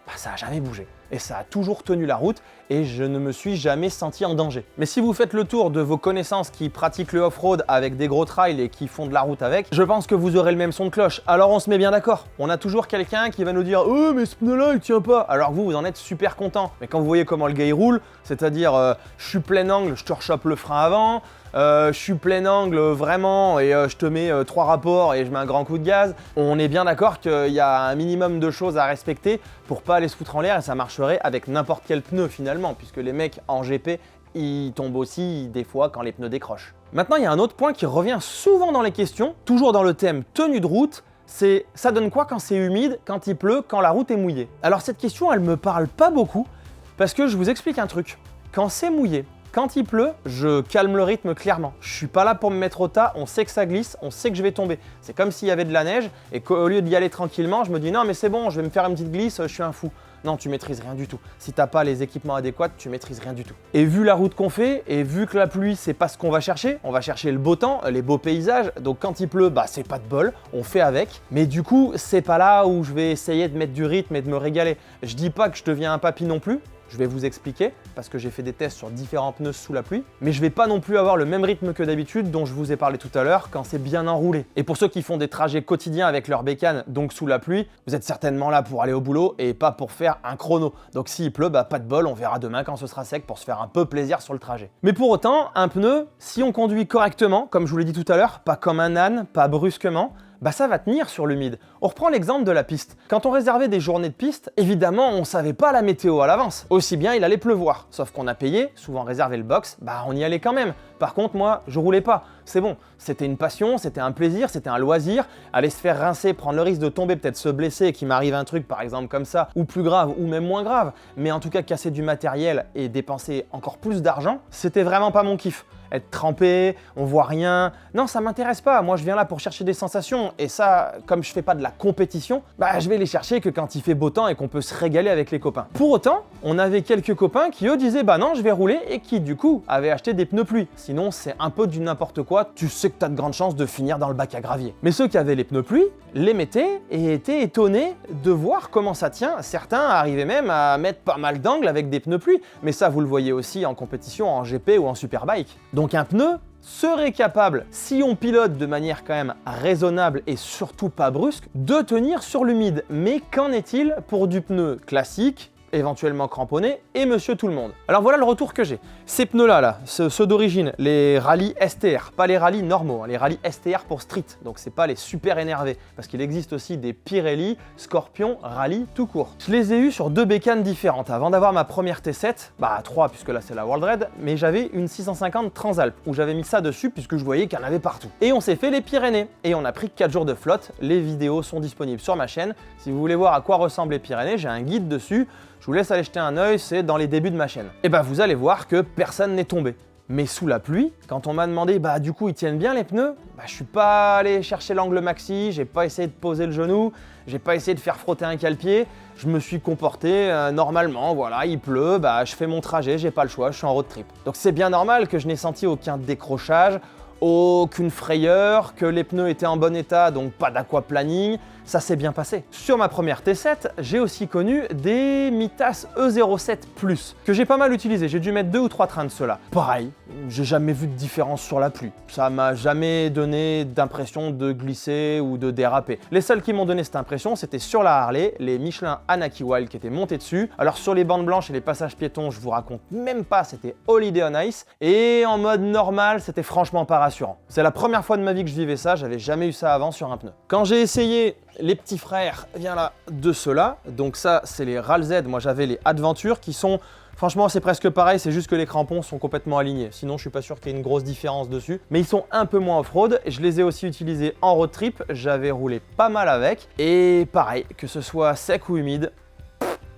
bah, ça n'a jamais bougé. Et ça a toujours tenu la route et je ne me suis jamais senti en danger. Mais si vous faites le tour de vos connaissances qui pratiquent le off-road avec des gros trails et qui font de la route avec, je pense que vous aurez le même son de cloche. Alors on se met bien d'accord. On a toujours quelqu'un qui va nous dire « Oh mais ce pneu-là il tient pas !» Alors vous en êtes super content. Mais quand vous voyez comment le gars il roule, c'est-à-dire je suis plein angle, je te rechoppe le frein avant, je suis plein angle vraiment et je te mets 3 rapports et je mets un grand coup de gaz. On est bien d'accord qu'il y a un minimum de choses à respecter pour pas aller se foutre en l'air et ça marcherait avec n'importe quel pneu finalement, puisque les mecs en GP, ils tombent aussi des fois quand les pneus décrochent. Maintenant, il y a un autre point qui revient souvent dans les questions, toujours dans le thème tenue de route, c'est ça donne quoi quand c'est humide, quand il pleut, quand la route est mouillée? Alors cette question, elle me parle pas beaucoup, parce que je vous explique un truc. Quand c'est mouillé, quand il pleut, je calme le rythme clairement. Je suis pas là pour me mettre au tas, on sait que ça glisse, on sait que je vais tomber. C'est comme s'il y avait de la neige et qu'au lieu d'y aller tranquillement, je me dis non mais c'est bon, je vais me faire une petite glisse, je suis un fou. Non, tu maîtrises rien du tout. Si t'as pas les équipements adéquats, tu maîtrises rien du tout. Et vu la route qu'on fait, et vu que la pluie, c'est pas ce qu'on va chercher, on va chercher le beau temps, les beaux paysages. Donc quand il pleut, bah c'est pas de bol, on fait avec. Mais du coup, c'est pas là où je vais essayer de mettre du rythme et de me régaler. Je dis pas que je deviens un papy non plus. Je vais vous expliquer, parce que j'ai fait des tests sur différents pneus sous la pluie, mais je vais pas non plus avoir le même rythme que d'habitude dont je vous ai parlé tout à l'heure quand c'est bien enroulé. Et pour ceux qui font des trajets quotidiens avec leur bécane, donc sous la pluie, vous êtes certainement là pour aller au boulot et pas pour faire un chrono. Donc s'il pleut, bah pas de bol, on verra demain quand ce sera sec pour se faire un peu plaisir sur le trajet. Mais pour autant, un pneu, si on conduit correctement, comme je vous l'ai dit tout à l'heure, pas comme un âne, pas brusquement, bah ça va tenir sur l'humide. On reprend l'exemple de la piste. Quand on réservait des journées de piste, évidemment, on savait pas la météo à l'avance. Aussi bien, il allait pleuvoir. Sauf qu'on a payé, souvent réservé le box, bah on y allait quand même. Par contre, moi, je roulais pas. C'est bon, c'était une passion, c'était un plaisir, c'était un loisir. Aller se faire rincer, prendre le risque de tomber, peut-être se blesser et qu'il m'arrive un truc, par exemple comme ça, ou plus grave, ou même moins grave, mais en tout cas casser du matériel et dépenser encore plus d'argent, c'était vraiment pas mon kiff. Être trempé, on voit rien. Non, ça m'intéresse pas. Moi, je viens là pour chercher des sensations. Et ça, comme je fais pas de la compétition, bah je vais les chercher que quand il fait beau temps et qu'on peut se régaler avec les copains. Pour autant, on avait quelques copains qui eux disaient bah non, je vais rouler et qui du coup avaient acheté des pneus pluie. Sinon, c'est un peu du n'importe quoi. Tu sais que t'as de grandes chances de finir dans le bac à gravier. Mais ceux qui avaient les pneus pluie les mettaient et étaient étonnés de voir comment ça tient. Certains arrivaient même à mettre pas mal d'angles avec des pneus pluie. Mais ça, vous le voyez aussi en compétition, en GP ou en superbike. Donc un pneu serait capable, si on pilote de manière quand même raisonnable et surtout pas brusque, de tenir sur l'humide. Mais qu'en est-il pour du pneu classique, éventuellement cramponné, et monsieur tout le monde. Alors voilà le retour que j'ai. Ces pneus-là, ceux d'origine, les rallye STR, pas les rallyes normaux, hein, les rallyes STR pour street, donc c'est pas les super énervés, parce qu'il existe aussi des Pirelli, Scorpion, rallye tout court. Je les ai eus sur 2 bécanes différentes. Avant d'avoir ma première T7, bah 3 puisque là c'est la World Red, mais j'avais une 650 Transalp, où j'avais mis ça dessus puisque je voyais qu'il y en avait partout. Et on s'est fait les Pyrénées, et on a pris 4 jours de flotte. Les vidéos sont disponibles sur ma chaîne. Si vous voulez voir à quoi ressemblent les Pyrénées, j'ai un guide dessus. Je vous laisse aller jeter un œil, c'est dans les débuts de ma chaîne. Et bah vous allez voir que personne n'est tombé. Mais sous la pluie, quand on m'a demandé bah du coup ils tiennent bien les pneus, bah je suis pas allé chercher l'angle maxi, j'ai pas essayé de poser le genou, j'ai pas essayé de faire frotter un cale-pied, je me suis comporté normalement, voilà, il pleut, bah je fais mon trajet, j'ai pas le choix, je suis en road trip. Donc c'est bien normal que je n'ai senti aucun décrochage, aucune frayeur, que les pneus étaient en bon état, donc pas d'aquaplaning, ça s'est bien passé. Sur ma première T7, j'ai aussi connu des Mitas E07 Plus, que j'ai pas mal utilisé, j'ai dû mettre 2 ou 3 trains de ceux-là. Pareil, j'ai jamais vu de différence sur la pluie, ça m'a jamais donné d'impression de glisser ou de déraper. Les seuls qui m'ont donné cette impression, c'était sur la Harley, les Michelin Anaki Wild qui étaient montés dessus. Alors sur les bandes blanches et les passages piétons, je vous raconte même pas, c'était Holiday on Ice, et en mode normal, c'était franchement pas rassurant. C'est la première fois de ma vie que je vivais ça, j'avais jamais eu ça avant sur un pneu. Quand j'ai essayé les petits frères, viens là, de ceux-là, donc ça c'est les RAL Z, moi j'avais les Adventure qui sont, franchement c'est presque pareil, c'est juste que les crampons sont complètement alignés, sinon je suis pas sûr qu'il y ait une grosse différence dessus, mais ils sont un peu moins off-road, je les ai aussi utilisés en road trip, j'avais roulé pas mal avec, et pareil, que ce soit sec ou humide,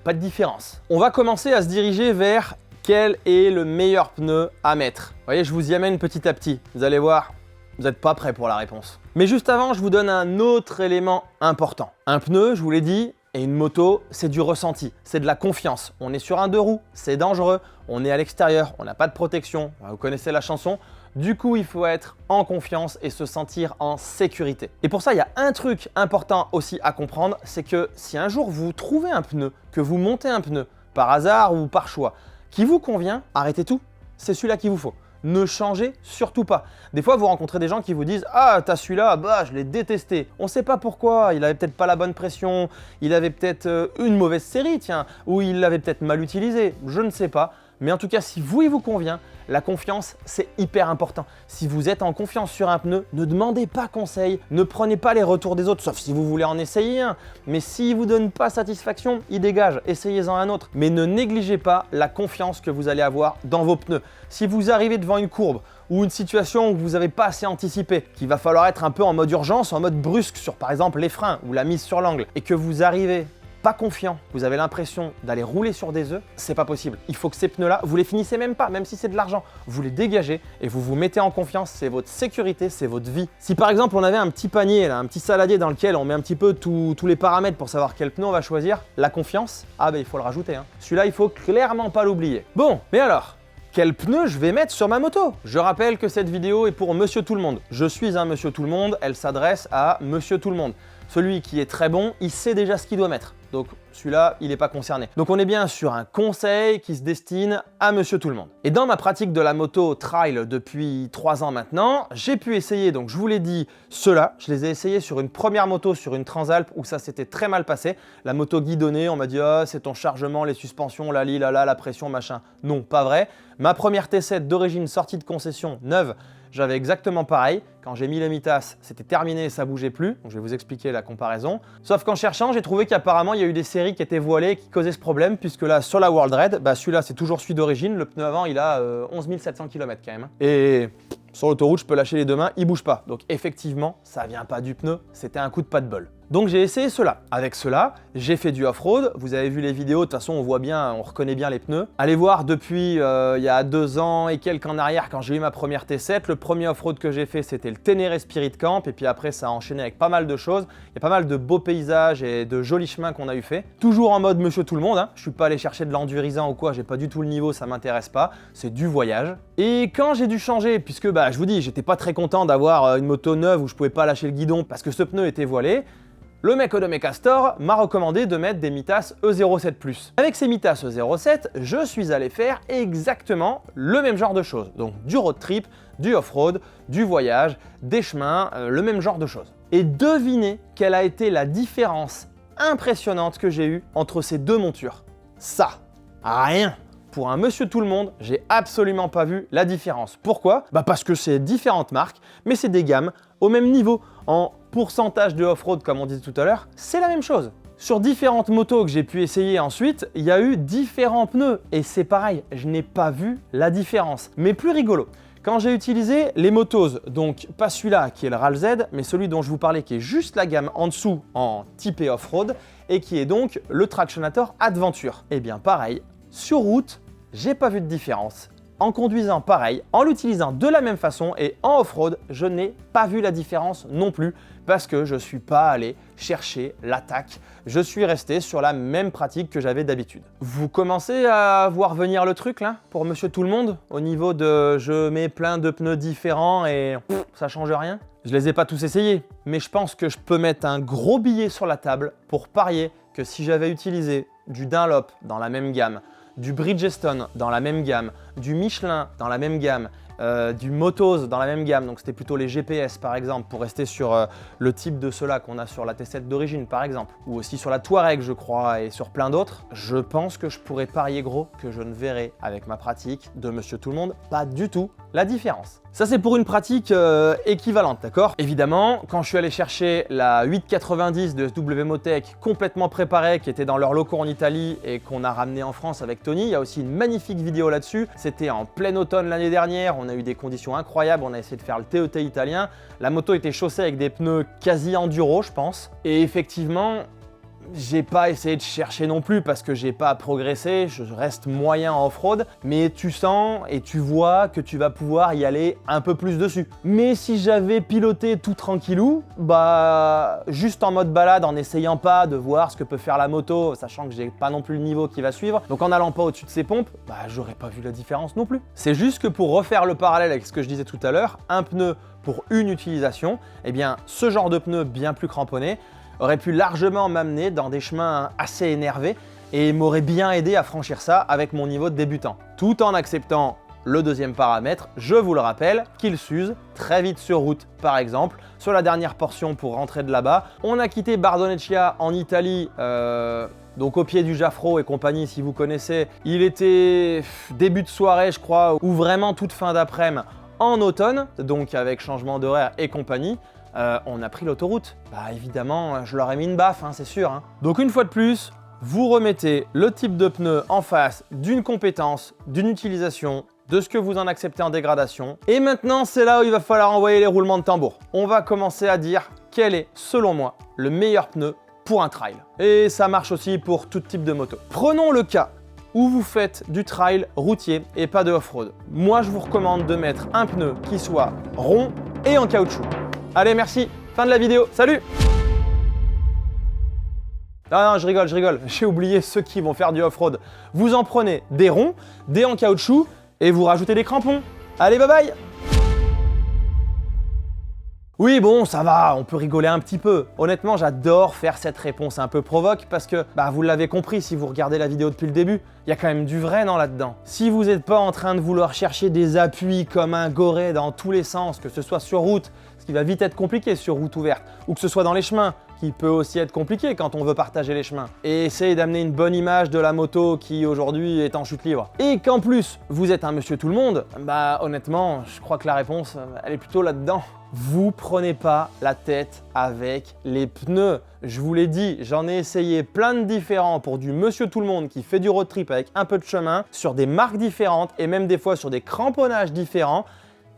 pas de différence. On va commencer à se diriger vers quel est le meilleur pneu à mettre. Vous voyez, je vous y amène petit à petit, vous allez voir, vous n'êtes pas prêts pour la réponse. Mais juste avant, je vous donne un autre élément important. Un pneu, je vous l'ai dit, et une moto, c'est du ressenti, c'est de la confiance. On est sur un 2 roues, c'est dangereux, on est à l'extérieur, on n'a pas de protection, vous connaissez la chanson. Du coup, il faut être en confiance et se sentir en sécurité. Et pour ça, il y a un truc important aussi à comprendre, c'est que si un jour vous trouvez un pneu, que vous montez un pneu, par hasard ou par choix, qui vous convient, arrêtez tout, c'est celui-là qu'il vous faut. Ne changez surtout pas. Des fois, vous rencontrez des gens qui vous disent « Ah, t'as celui-là, bah je l'ai détesté. » On ne sait pas pourquoi, il avait peut-être pas la bonne pression, il avait peut-être une mauvaise série, tiens, ou il l'avait peut-être mal utilisé, je ne sais pas. Mais en tout cas, si il vous convient, la confiance, c'est hyper important. Si vous êtes en confiance sur un pneu, ne demandez pas conseil, ne prenez pas les retours des autres, sauf si vous voulez en essayer un. Mais s'il ne vous donne pas satisfaction, il dégage, essayez-en un autre. Mais ne négligez pas la confiance que vous allez avoir dans vos pneus. Si vous arrivez devant une courbe ou une situation où vous n'avez pas assez anticipé, qu'il va falloir être un peu en mode urgence, en mode brusque sur par exemple les freins ou la mise sur l'angle, et que vous arrivez pas confiant, vous avez l'impression d'aller rouler sur des œufs, c'est pas possible. Il faut que ces pneus-là, vous les finissez même pas, même si c'est de l'argent. Vous les dégagez et vous vous mettez en confiance, c'est votre sécurité, c'est votre vie. Si par exemple on avait un petit panier, là, un petit saladier dans lequel on met un petit peu tous les paramètres pour savoir quel pneu on va choisir, la confiance, ah ben il faut le rajouter. Hein. Celui-là, il faut clairement pas l'oublier. Bon, mais alors, quel pneu je vais mettre sur ma moto? Je rappelle que cette vidéo est pour Monsieur Tout le Monde. Je suis un Monsieur Tout le Monde, elle s'adresse à Monsieur Tout le Monde. Celui qui est très bon, il sait déjà ce qu'il doit mettre. Donc celui-là, il n'est pas concerné. Donc on est bien sur un conseil qui se destine à Monsieur Tout le Monde. Et dans ma pratique de la moto trail depuis 3 ans maintenant, j'ai pu essayer, donc je vous l'ai dit, ceux-là. Je les ai essayés sur une première moto, sur une Transalp, où ça s'était très mal passé. La moto guidonnée, on m'a dit « Ah, c'est ton chargement, les suspensions, la pression, machin. » Non, pas vrai. Ma première T7 d'origine sortie de concession, neuve, j'avais exactement pareil. Quand j'ai mis les Mitas, c'était terminé et ça bougeait plus. Donc je vais vous expliquer la comparaison. Sauf qu'en cherchant, j'ai trouvé qu'apparemment, il y a eu des séries qui étaient voilées et qui causaient ce problème, puisque là, sur la World Red, bah, celui-là, c'est toujours celui d'origine. Le pneu avant, il a 11 700 km quand même. Et sur l'autoroute, je peux lâcher les deux mains, il bouge pas. Donc effectivement, ça vient pas du pneu, c'était un coup de pas de bol. Donc j'ai essayé cela. Avec cela, j'ai fait du off-road. Vous avez vu les vidéos, de toute façon on voit bien, on reconnaît bien les pneus. Allez voir depuis il y a 2 ans et quelques en arrière quand j'ai eu ma première T7. Le premier off-road que j'ai fait, c'était le Ténéré Spirit Camp. Et puis après, ça a enchaîné avec pas mal de choses. Il y a pas mal de beaux paysages et de jolis chemins qu'on a eu fait. Toujours en mode Monsieur Tout le Monde. Hein. Je suis pas allé chercher de l'endurisant ou quoi, j'ai pas du tout le niveau, ça m'intéresse pas. C'est du voyage. Et quand j'ai dû changer, puisque bah, je vous dis, j'étais pas très content d'avoir une moto neuve où je pouvais pas lâcher le guidon parce que ce pneu était voilé, le mec Odomega Store m'a recommandé de mettre des Mitas E07 Plus. Avec ces Mitas E07, je suis allé faire exactement le même genre de choses. Donc du road trip, du off-road, du voyage, des chemins, le même genre de choses. Et devinez quelle a été la différence impressionnante que j'ai eue entre ces deux montures. ça, rien. Pour un monsieur tout le monde, j'ai absolument pas vu la différence. Pourquoi? Parce que c'est différentes marques, mais c'est des gammes au même niveau. En pourcentage de off-road, comme on disait tout à l'heure, c'est la même chose. Sur différentes motos que j'ai pu essayer ensuite, il y a eu différents pneus. Et c'est pareil, je n'ai pas vu la différence. Mais plus rigolo, quand j'ai utilisé les Motos, donc pas celui-là qui est le RAL Z, mais celui dont je vous parlais qui est juste la gamme en dessous en typé off-road, et qui est donc le Tractionator Adventure. Et bien pareil, sur route, j'ai pas vu de différence. En conduisant pareil, en l'utilisant de la même façon et en off-road, je n'ai pas vu la différence non plus parce que je ne suis pas allé chercher l'attaque. Je suis resté sur la même pratique que j'avais d'habitude. Vous commencez à voir venir le truc là pour monsieur tout le monde au niveau de je mets plein de pneus différents et ça change rien? Je les ai pas tous essayés, mais je pense que je peux mettre un gros billet sur la table pour parier que si j'avais utilisé du Dunlop dans la même gamme, du Bridgestone dans la même gamme, du Michelin dans la même gamme, du Motos dans la même gamme, donc c'était plutôt les GPS par exemple, pour rester sur le type de ceux-là qu'on a sur la T7 d'origine par exemple, ou aussi sur la Touareg je crois, et sur plein d'autres, je pense que je pourrais parier gros que je ne verrai avec ma pratique de Monsieur Tout le Monde pas du tout la différence. Ça c'est pour une pratique équivalente, d'accord? Évidemment, quand je suis allé chercher la 890 de WMOTEC complètement préparée, qui était dans leurs locaux en Italie et qu'on a ramené en France avec Tony, il y a aussi une magnifique vidéo là-dessus. C'était en plein automne l'année dernière, on a eu des conditions incroyables, on a essayé de faire le TET italien. La moto était chaussée avec des pneus quasi enduro, je pense. Et effectivement, j'ai pas essayé de chercher non plus parce que j'ai pas progressé, je reste moyen en off-road, mais tu sens et tu vois que tu vas pouvoir y aller un peu plus dessus. Mais si j'avais piloté tout tranquillou, juste en mode balade, en essayant pas de voir ce que peut faire la moto, sachant que j'ai pas non plus le niveau qui va suivre, donc en allant pas au-dessus de ces pompes, j'aurais pas vu la différence non plus. C'est juste que pour refaire le parallèle avec ce que je disais tout à l'heure, un pneu pour une utilisation, eh bien ce genre de pneu bien plus cramponné aurait pu largement m'amener dans des chemins assez énervés et m'aurait bien aidé à franchir ça avec mon niveau de débutant. Tout en acceptant le deuxième paramètre, je vous le rappelle, qu'il s'use très vite sur route. Par exemple, sur la dernière portion pour rentrer de là-bas, on a quitté Bardonecchia en Italie, donc au pied du Jafro et compagnie si vous connaissez. Il était début de soirée je crois, ou vraiment toute fin d'après-midi en automne, donc avec changement d'horaire et compagnie. On a pris l'autoroute. Évidemment, je leur ai mis une baffe, c'est sûr. Donc une fois de plus, vous remettez le type de pneu en face d'une compétence, d'une utilisation, de ce que vous en acceptez en dégradation. Et maintenant, c'est là où il va falloir envoyer les roulements de tambour. On va commencer à dire quel est, selon moi, le meilleur pneu pour un trail. Et ça marche aussi pour tout type de moto. Prenons le cas où vous faites du trail routier et pas de off-road. Moi, je vous recommande de mettre un pneu qui soit rond et en caoutchouc. Allez, merci. Fin de la vidéo. Salut! Non, je rigole. J'ai oublié ceux qui vont faire du off-road. Vous en prenez des ronds, des en caoutchouc et vous rajoutez des crampons. Allez, bye bye! Oui, bon, ça va, on peut rigoler un petit peu. Honnêtement, j'adore faire cette réponse un peu provoque parce que, vous l'avez compris si vous regardez la vidéo depuis le début, il y a quand même du vrai là-dedans. Si vous n'êtes pas en train de vouloir chercher des appuis comme un goré dans tous les sens, que ce soit sur route, ce qui va vite être compliqué sur route ouverte, ou que ce soit dans les chemins, qui peut aussi être compliqué quand on veut partager les chemins, et essayer d'amener une bonne image de la moto qui aujourd'hui est en chute libre, et qu'en plus vous êtes un monsieur tout le monde, honnêtement, je crois que la réponse, elle est plutôt là-dedans. Vous prenez pas la tête avec les pneus. Je vous l'ai dit, j'en ai essayé plein de différents pour du monsieur tout le monde qui fait du road trip avec un peu de chemin, sur des marques différentes et même des fois sur des cramponnages différents.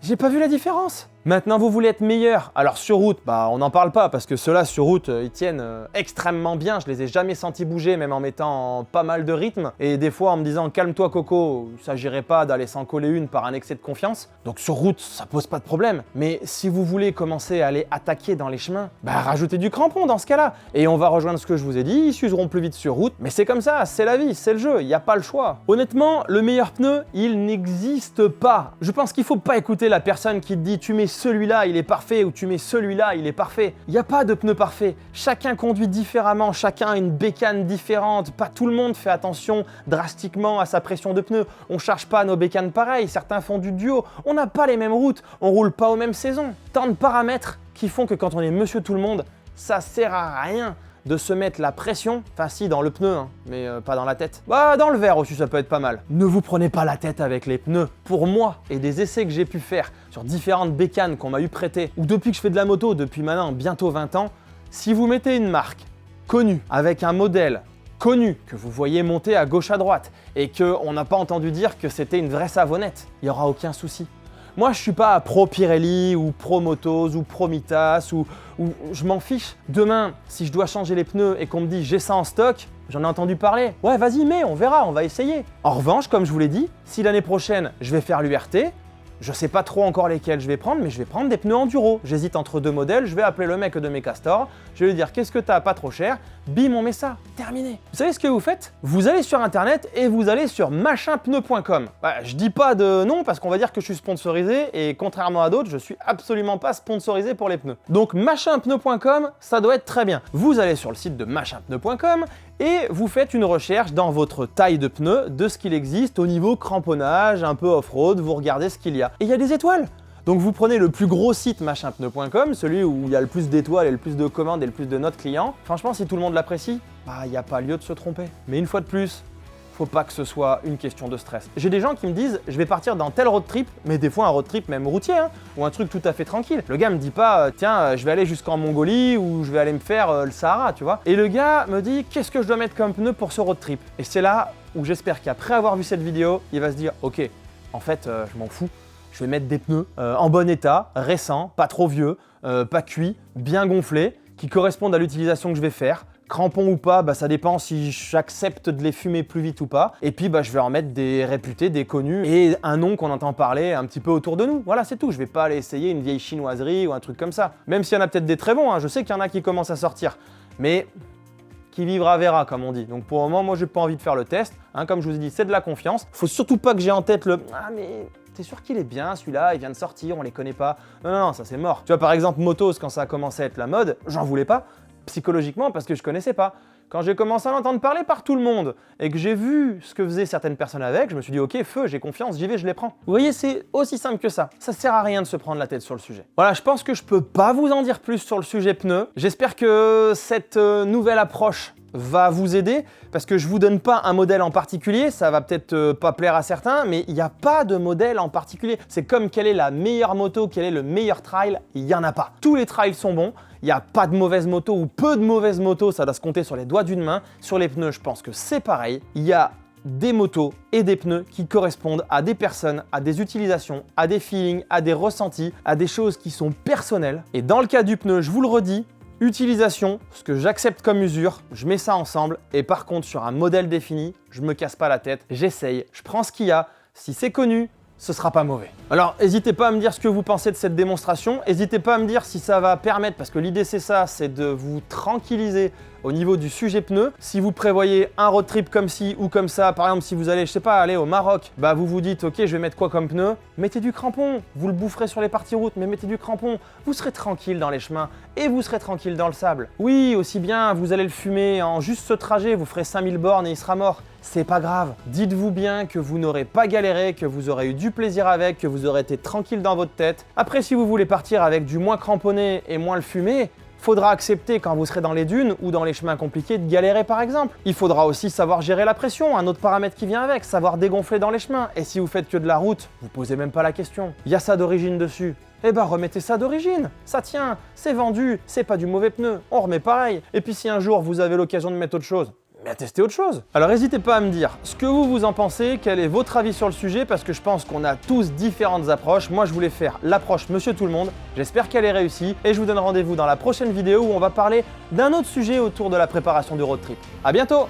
J'ai pas vu la différence. Maintenant, vous voulez être meilleur. Alors sur route, on n'en parle pas parce que ceux-là sur route, ils tiennent extrêmement bien. Je les ai jamais sentis bouger, même en mettant pas mal de rythme. Et des fois en me disant calme-toi Coco, il s'agirait pas d'aller s'en coller une par un excès de confiance. Donc sur route, ça pose pas de problème. Mais si vous voulez commencer à aller attaquer dans les chemins, rajoutez du crampon dans ce cas-là. Et on va rejoindre ce que je vous ai dit, ils s'useront plus vite sur route. Mais c'est comme ça, c'est la vie, c'est le jeu, il n'y a pas le choix. Honnêtement, le meilleur pneu, il n'existe pas. Je pense qu'il faut pas écouter la personne qui te dit tu mets celui-là il est parfait ou tu mets celui-là il est parfait. Il n'y a pas de pneu parfait. Chacun conduit différemment, chacun a une bécane différente. Pas tout le monde fait attention drastiquement à sa pression de pneus. On charge pas nos bécanes pareil, certains font du duo. On n'a pas les mêmes routes, on roule pas aux mêmes saisons. Tant de paramètres qui font que quand on est monsieur tout le monde, ça sert à rien de se mettre la pression, enfin si dans le pneu, hein, mais pas dans la tête. Bah dans le verre aussi ça peut être pas mal. Ne vous prenez pas la tête avec les pneus. Pour moi et des essais que j'ai pu faire sur différentes bécanes qu'on m'a eu prêtées, ou depuis que je fais de la moto, depuis maintenant bientôt 20 ans, si vous mettez une marque connue, avec un modèle connu, que vous voyez monter à gauche à droite, et qu'on n'a pas entendu dire que c'était une vraie savonnette, il n'y aura aucun souci. Moi, je suis pas pro Pirelli, ou pro Motos, ou pro Mitas, ou je m'en fiche. Demain, si je dois changer les pneus et qu'on me dit j'ai ça en stock, j'en ai entendu parler. Ouais, vas-y, mais on verra, on va essayer. En revanche, comme je vous l'ai dit, si l'année prochaine, je vais faire l'URT, je sais pas trop encore lesquels je vais prendre, mais je vais prendre des pneus enduro. J'hésite entre deux modèles, je vais appeler le mec de Mecastor, je vais lui dire qu'est-ce que t'as pas trop cher, bim, on met ça, terminé. Vous savez ce que vous faites? Vous allez sur internet et vous allez sur machinpneu.com. Bah, je dis pas de nom parce qu'on va dire que je suis sponsorisé et contrairement à d'autres, je suis absolument pas sponsorisé pour les pneus. Donc machinpneu.com, ça doit être très bien. Vous allez sur le site de machinpneu.com et vous faites une recherche dans votre taille de pneu de ce qu'il existe au niveau cramponnage, un peu off-road, vous regardez ce qu'il y a. Et il y a des étoiles. Donc vous prenez le plus gros site machinpneu.com, celui où il y a le plus d'étoiles et le plus de commandes et le plus de notes clients. Franchement, si tout le monde l'apprécie, bah il n'y a pas lieu de se tromper. Mais une fois de plus, faut pas que ce soit une question de stress. J'ai des gens qui me disent je vais partir dans tel road trip, mais des fois un road trip même routier, hein, ou un truc tout à fait tranquille. Le gars me dit pas tiens je vais aller jusqu'en Mongolie ou je vais aller me faire le Sahara, tu vois. Et le gars me dit qu'est-ce que je dois mettre comme pneu pour ce road trip. Et c'est là où j'espère qu'après avoir vu cette vidéo, il va se dire ok, en fait je m'en fous. Je vais mettre des pneus en bon état, récents, pas trop vieux, pas cuits, bien gonflés, qui correspondent à l'utilisation que je vais faire. Crampons ou pas, bah, ça dépend si j'accepte de les fumer plus vite ou pas. Et puis bah, je vais en mettre des réputés, des connus et un nom qu'on entend parler un petit peu autour de nous. Voilà, c'est tout. Je vais pas aller essayer une vieille chinoiserie ou un truc comme ça. Même s'il y en a peut-être des très bons, hein. Je sais qu'il y en a qui commencent à sortir. Mais qui vivra verra, comme on dit. Donc pour le moment, moi, j'ai pas envie de faire le test. Hein, comme je vous ai dit, c'est de la confiance. Faut surtout pas que j'ai en tête le « Ah mais t'es sûr qu'il est bien celui-là, il vient de sortir, on les connaît pas. » Non, non, non, ça c'est mort. Tu vois, par exemple, Motos, quand ça a commencé à être la mode, j'en voulais pas. Psychologiquement parce que je connaissais pas. Quand j'ai commencé à en entendre parler par tout le monde et que j'ai vu ce que faisaient certaines personnes avec, je me suis dit ok, feu, j'ai confiance, j'y vais, je les prends. Vous voyez, c'est aussi simple que ça. Ça sert à rien de se prendre la tête sur le sujet. Voilà, je pense que je peux pas vous en dire plus sur le sujet pneus. J'espère que cette nouvelle approche va vous aider parce que je vous donne pas un modèle en particulier, ça va peut-être pas plaire à certains, mais il n'y a pas de modèle en particulier. C'est comme quelle est la meilleure moto, quel est le meilleur trail, il n'y en a pas. Tous les trails sont bons, il n'y a pas de mauvaises motos ou peu de mauvaises motos, ça doit se compter sur les doigts d'une main. Sur les pneus, je pense que c'est pareil. Il y a des motos et des pneus qui correspondent à des personnes, à des utilisations, à des feelings, à des ressentis, à des choses qui sont personnelles. Et dans le cas du pneu, je vous le redis, utilisation, ce que j'accepte comme usure, je mets ça ensemble et par contre sur un modèle défini, je me casse pas la tête, j'essaye, je prends ce qu'il y a, si c'est connu, ce sera pas mauvais. Alors n'hésitez pas à me dire ce que vous pensez de cette démonstration, n'hésitez pas à me dire si ça va permettre, parce que l'idée c'est ça, c'est de vous tranquilliser au niveau du sujet pneus. Si vous prévoyez un road trip comme ci ou comme ça, par exemple si vous allez, je sais pas, aller au Maroc, bah vous vous dites ok je vais mettre quoi comme pneu, mettez du crampon, vous le boufferez sur les parties routes, mais mettez du crampon, vous serez tranquille dans les chemins et vous serez tranquille dans le sable. Oui, aussi bien vous allez le fumer en juste ce trajet, vous ferez 5000 bornes et il sera mort. C'est pas grave, dites-vous bien que vous n'aurez pas galéré, que vous aurez eu du plaisir avec, que vous aurez été tranquille dans votre tête. Après si vous voulez partir avec du moins cramponné et moins le fumer, faudra accepter quand vous serez dans les dunes ou dans les chemins compliqués de galérer par exemple. Il faudra aussi savoir gérer la pression, un autre paramètre qui vient avec, savoir dégonfler dans les chemins. Et si vous faites que de la route, vous posez même pas la question. Il y a ça d'origine dessus. Eh ben remettez ça d'origine, ça tient, c'est vendu, c'est pas du mauvais pneu, on remet pareil. Et puis si un jour vous avez l'occasion de mettre autre chose, mais à tester autre chose. Alors n'hésitez pas à me dire ce que vous en pensez, quel est votre avis sur le sujet, parce que je pense qu'on a tous différentes approches. Moi je voulais faire l'approche Monsieur Tout le Monde, j'espère qu'elle est réussie, et je vous donne rendez-vous dans la prochaine vidéo où on va parler d'un autre sujet autour de la préparation du road trip. À bientôt!